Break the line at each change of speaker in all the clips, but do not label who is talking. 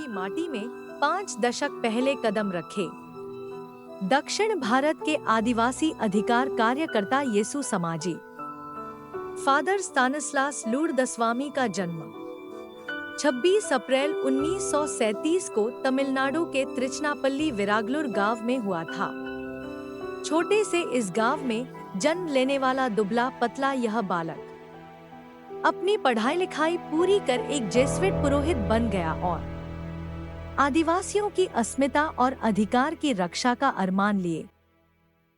की माटी में 5 दशक पहले कदम रखे। दक्षिण भारत के आदिवासी अधिकार कार्यकर्ता येसु समाजी फादर स्तानिस्लास लूर्दस्वामी का जन्म 26 अप्रैल 1937 को तमिलनाडु के त्रिचनापल्ली विरागलुर गांव में हुआ था। छोटे से इस गांव में जन्म लेने वाला दुबला पतला यह बालक अपनी पढ़ाई लिखाई पूरी कर एक जेसुइट पुरोहित बन गया और आदिवासियों की अस्मिता और अधिकार की रक्षा का अरमान लिए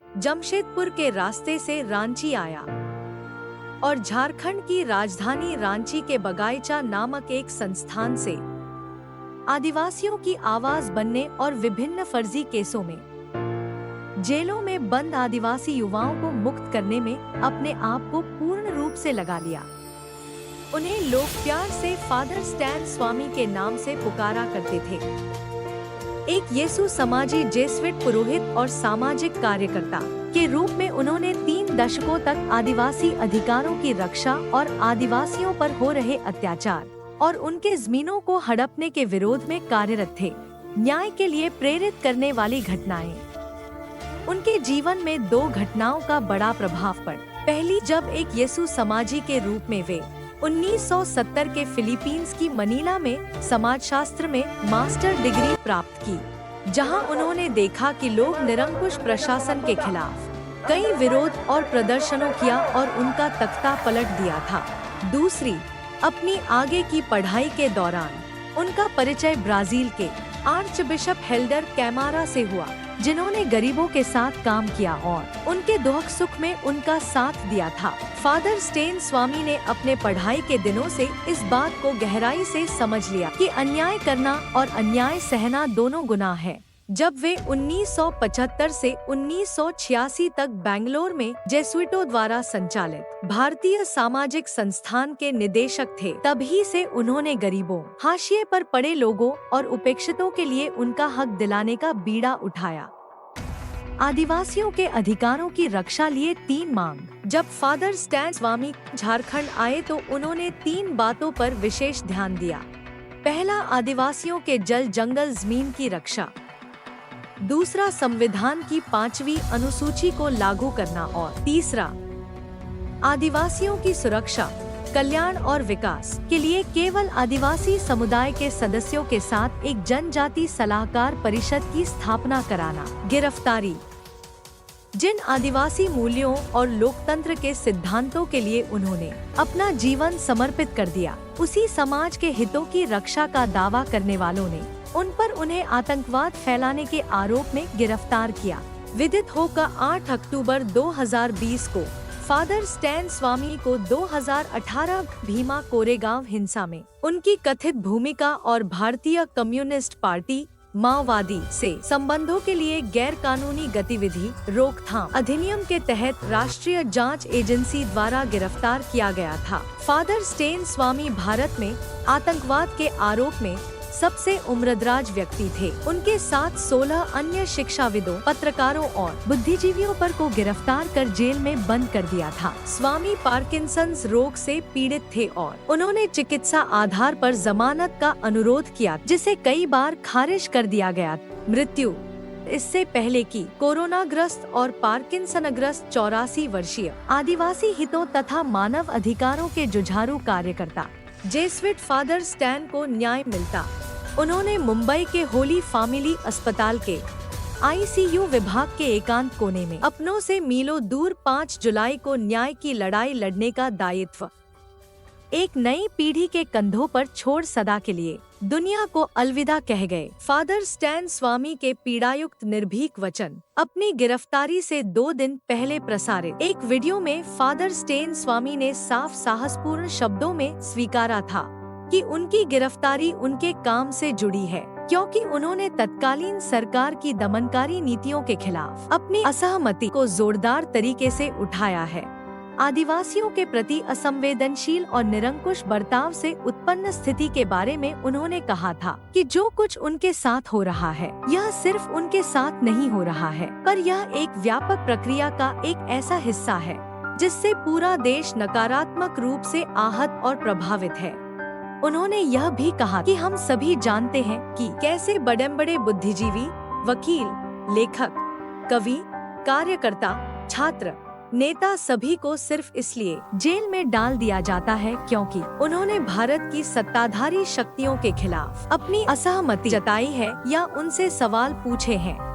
जमशेदपुर के रास्ते से रांची आया और झारखंड की राजधानी रांची के बगाईचा नामक एक संस्थान से आदिवासियों की आवाज बनने और विभिन्न फर्जी केसों में जेलों में बंद आदिवासी युवाओं को मुक्त करने में अपने आप को पूर्ण रूप से लगा लिया। उन्हें लोग प्यार से फादर स्टैन स्वामी के नाम से पुकारा करते थे। एक येसु समाजी जेसुइट पुरोहित और सामाजिक कार्यकर्ता के रूप में उन्होंने 3 दशकों तक आदिवासी अधिकारों की रक्षा और आदिवासियों पर हो रहे अत्याचार और उनके जमीनों को हड़पने के विरोध में कार्यरत थे। न्याय के लिए प्रेरित करने वाली घटनाएं। उनके जीवन में 2 घटनाओं का बड़ा प्रभाव पड़ा। पहली, जब एक येसु समाजी के रूप में वे 1970 के फिलीपींस की मनीला में समाजशास्त्र में मास्टर डिग्री प्राप्त की, जहां उन्होंने देखा कि लोग निरंकुश प्रशासन के खिलाफ कई विरोध और प्रदर्शनों किया और उनका तख्ता पलट दिया था। दूसरी, अपनी आगे की पढ़ाई के दौरान उनका परिचय ब्राजील के आर्चबिशप हेल्डर कैमारा से हुआ, जिन्होंने गरीबों के साथ काम किया और उनके दुख सुख में उनका साथ दिया था। फादर स्टेन स्वामी ने अपने पढ़ाई के दिनों से इस बात को गहराई से समझ लिया कि अन्याय करना और अन्याय सहना दोनों गुनाह है। जब वे 1975 से 1986 तक बेंगलोर में जेसुइटों द्वारा संचालित भारतीय सामाजिक संस्थान के निदेशक थे, तभी से उन्होंने गरीबों, हाशिए पर पड़े लोगों और उपेक्षितों के लिए उनका हक दिलाने का बीड़ा उठाया। आदिवासियों के अधिकारों की रक्षा लिए 3 मांग। जब फादर स्टैन स्वामी झारखंड आए तो उन्होंने 3 बातों पर विशेष ध्यान दिया। पहला, आदिवासियों के जल जंगल जमीन की रक्षा। दूसरा, संविधान की 5वीं अनुसूची को लागू करना और तीसरा, आदिवासियों की सुरक्षा, कल्याण और विकास के लिए केवल आदिवासी समुदाय के सदस्यों के साथ एक जनजाति सलाहकार परिषद की स्थापना कराना। गिरफ्तारी। जिन आदिवासी मूल्यों और लोकतंत्र के सिद्धांतों के लिए उन्होंने अपना जीवन समर्पित कर दिया, उसी समाज के हितों की रक्षा का दावा करने वालों ने उन पर उन्हें आतंकवाद फैलाने के आरोप में गिरफ्तार किया। विदित होकर 8 अक्टूबर 2020 को फादर स्टैन स्वामी को 2018 भीमा कोरेगांव हिंसा में उनकी कथित भूमिका और भारतीय कम्युनिस्ट पार्टी माओवादी से संबंधों के लिए गैर कानूनी गतिविधि रोकथाम अधिनियम के तहत राष्ट्रीय जांच एजेंसी द्वारा गिरफ्तार किया गया था। फादर स्टेन स्वामी भारत में आतंकवाद के आरोप में सबसे उम्रदराज व्यक्ति थे। उनके साथ 16 अन्य शिक्षाविदों, पत्रकारों और बुद्धिजीवियों पर को गिरफ्तार कर जेल में बंद कर दिया था। स्वामी पार्किंसंस रोग से पीड़ित थे और उन्होंने चिकित्सा आधार पर जमानत का अनुरोध किया, जिसे कई बार खारिज कर दिया गया। मृत्यु। इससे पहले की कोरोनाग्रस्त और पार्किंसनग्रस्त 84 वर्षीय आदिवासी हितों तथा मानव अधिकारों के जुझारू कार्यकर्ता जेसुइट फादर स्टैन को न्याय मिलता। उन्होंने मुंबई के होली फैमिली अस्पताल के आईसीयू विभाग के एकांत कोने में अपनों से मीलों दूर 5 जुलाई को न्याय की लड़ाई लड़ने का दायित्व एक नई पीढ़ी के कंधों पर छोड़ सदा के लिए दुनिया को अलविदा कह गए। फादर स्टैन स्वामी के पीड़ायुक्त निर्भीक वचन अपनी गिरफ्तारी से 2 दिन पहले प्रसारित एक वीडियो में फादर स्टेन स्वामी ने साफ साहसपूर्ण शब्दों में स्वीकारा था कि उनकी गिरफ्तारी उनके काम से जुड़ी है, क्योंकि उन्होंने तत्कालीन सरकार की दमनकारी नीतियों के खिलाफ अपनी असहमति को जोरदार तरीके से उठाया है। आदिवासियों के प्रति असंवेदनशील और निरंकुश बर्ताव से उत्पन्न स्थिति के बारे में उन्होंने कहा था कि जो कुछ उनके साथ हो रहा है, यह सिर्फ उनके साथ नहीं हो रहा है, पर यह एक व्यापक प्रक्रिया का एक ऐसा हिस्सा है जिससे पूरा देश नकारात्मक रूप से आहत और प्रभावित है। उन्होंने यह भी कहा कि हम सभी जानते हैं कि कैसे बड़े बड़े बुद्धिजीवी, वकील, लेखक, कवि, कार्यकर्ता, छात्र, नेता सभी को सिर्फ इसलिए जेल में डाल दिया जाता है क्योंकि उन्होंने भारत की सत्ताधारी शक्तियों के खिलाफ अपनी असहमति जताई है या उनसे सवाल पूछे हैं।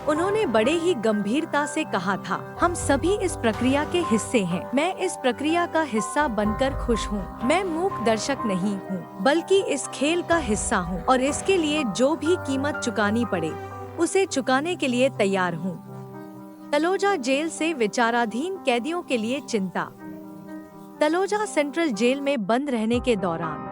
उन्होंने बड़े ही गंभीरता से कहा था, हम सभी इस प्रक्रिया के हिस्से हैं। मैं इस प्रक्रिया का हिस्सा बनकर खुश हूँ। मैं मूक दर्शक नहीं हूँ, बल्कि इस खेल का हिस्सा हूँ और इसके लिए जो भी कीमत चुकानी पड़े उसे चुकाने के लिए तैयार हूँ। तलोजा जेल से विचाराधीन कैदियों के लिए चिंता। तलोजा सेंट्रल जेल में बंद रहने के दौरान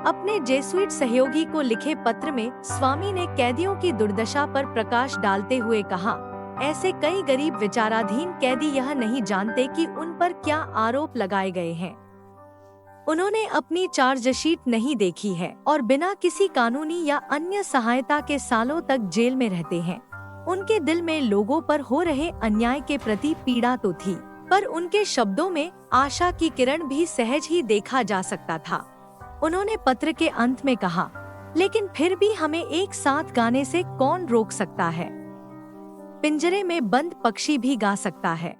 अपने जेसुइट सहयोगी को लिखे पत्र में स्वामी ने कैदियों की दुर्दशा पर प्रकाश डालते हुए कहा, ऐसे कई गरीब विचाराधीन कैदी यह नहीं जानते कि उन पर क्या आरोप लगाए गए हैं। उन्होंने अपनी चार्जशीट नहीं देखी है और बिना किसी कानूनी या अन्य सहायता के सालों तक जेल में रहते हैं। उनके दिल में लोगों पर हो रहे अन्याय के प्रति पीड़ा तो थी, पर उनके शब्दों में आशा की किरण भी सहज ही देखा जा सकता था। उन्होंने पत्र के अंत में कहा, लेकिन फिर भी हमें एक साथ गाने से कौन रोक सकता है। पिंजरे में बंद पक्षी भी गा सकता है।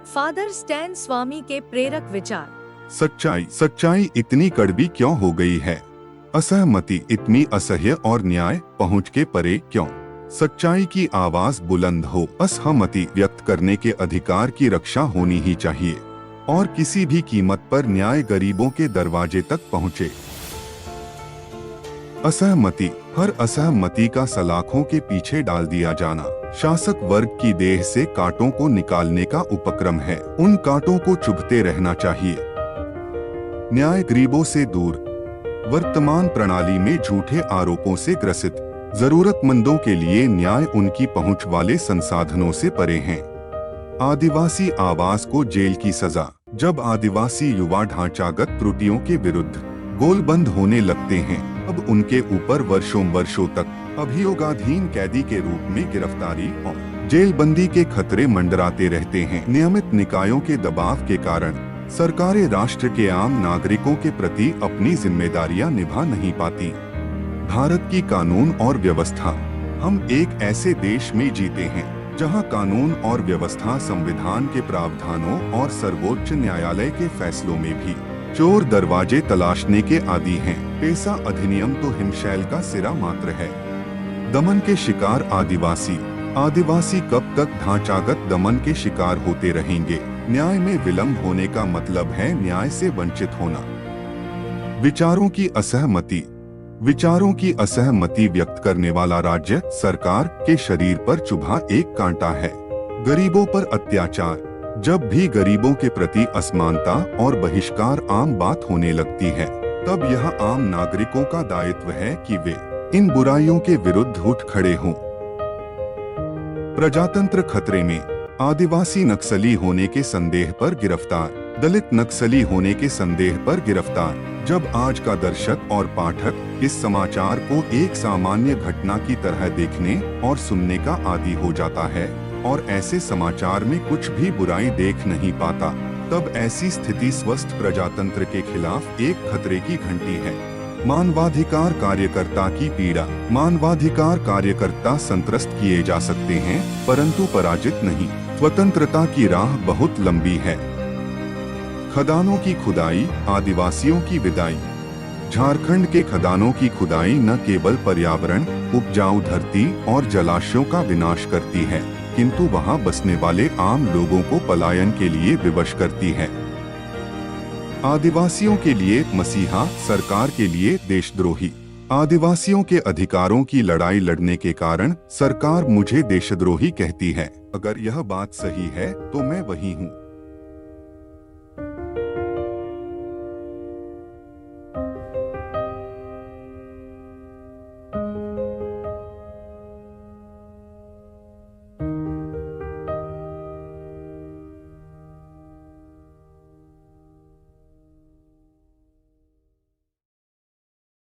फादर स्टैन स्वामी के प्रेरक विचार।
सच्चाई इतनी कड़वी क्यों हो गई है? असहमति इतनी असह्य और न्याय पहुँच के परे क्यों? सच्चाई की आवाज बुलंद हो। असहमति व्यक्त करने के अधिकार की रक्षा होनी ही चाहिए और किसी भी कीमत पर न्याय गरीबों के दरवाजे तक पहुँचे। असहमति, हर असहमति का सलाखों के पीछे डाल दिया जाना शासक वर्ग की देह से कांटों को निकालने का उपक्रम है। उन कांटों को चुभते रहना चाहिए। न्याय गरीबों से दूर, वर्तमान प्रणाली में झूठे आरोपों से ग्रसित जरूरतमंदों के लिए न्याय उनकी पहुंच वाले संसाधनों से परे हैं। आदिवासी आवाज को जेल की सजा। जब आदिवासी युवा ढांचागत त्रुटियों के विरुद्ध गोलबंद होने लगते हैं, अब उनके ऊपर वर्षों तक अभियोगाधीन कैदी के रूप में गिरफ्तारी और जेलबंदी के खतरे मंडराते रहते हैं। नियमित निकायों के दबाव के कारण सरकारें राष्ट्र के आम नागरिकों के प्रति अपनी जिम्मेदारियां निभा नहीं पाती। भारत की कानून और व्यवस्था। हम एक ऐसे देश में जीते हैं जहां कानून और व्यवस्था संविधान के प्रावधानों और सर्वोच्च न्यायालय के फैसलों में भी चोर दरवाजे तलाशने के आदी हैं। पेशा अधिनियम तो हिमशैल का सिरा मात्र है। दमन के शिकार आदिवासी कब तक ढांचागत दमन के शिकार होते रहेंगे? न्याय में विलंब होने का मतलब है न्याय से वंचित होना। विचारों की असहमति व्यक्त करने वाला राज्य सरकार के शरीर पर चुभा एक कांटा है। गरीबों पर अत्याचार। जब भी गरीबों के प्रति असमानता और बहिष्कार आम बात होने लगती है, तब यह आम नागरिकों का दायित्व है कि वे इन बुराइयों के विरुद्ध उठ खड़े हों। प्रजातंत्र खतरे में। आदिवासी नक्सली होने के संदेह पर गिरफ्तार। दलित नक्सली होने के संदेह पर गिरफ्तार। जब आज का दर्शक और पाठक इस समाचार को एक सामान्य घटना की तरह देखने और सुनने का आदी हो जाता है और ऐसे समाचार में कुछ भी बुराई देख नहीं पाता, तब ऐसी स्थिति स्वस्थ प्रजातंत्र के खिलाफ एक खतरे की घंटी है। मानवाधिकार कार्यकर्ता की पीड़ा। मानवाधिकार कार्यकर्ता संत्रस्त किए जा सकते हैं, परंतु पराजित नहीं। स्वतंत्रता की राह बहुत लंबी है। खदानों की खुदाई, आदिवासियों की विदाई। झारखंड के खदानों की खुदाई न केवल पर्यावरण, उपजाऊ धरती और जलाशयों का विनाश करती है, किंतु वहां बसने वाले आम लोगों को पलायन के लिए विवश करती है। आदिवासियों के लिए मसीहा, सरकार के लिए देशद्रोही। आदिवासियों के अधिकारों की लड़ाई लड़ने के कारण सरकार मुझे देशद्रोही कहती है। अगर यह बात सही है तो मैं वही हूँ।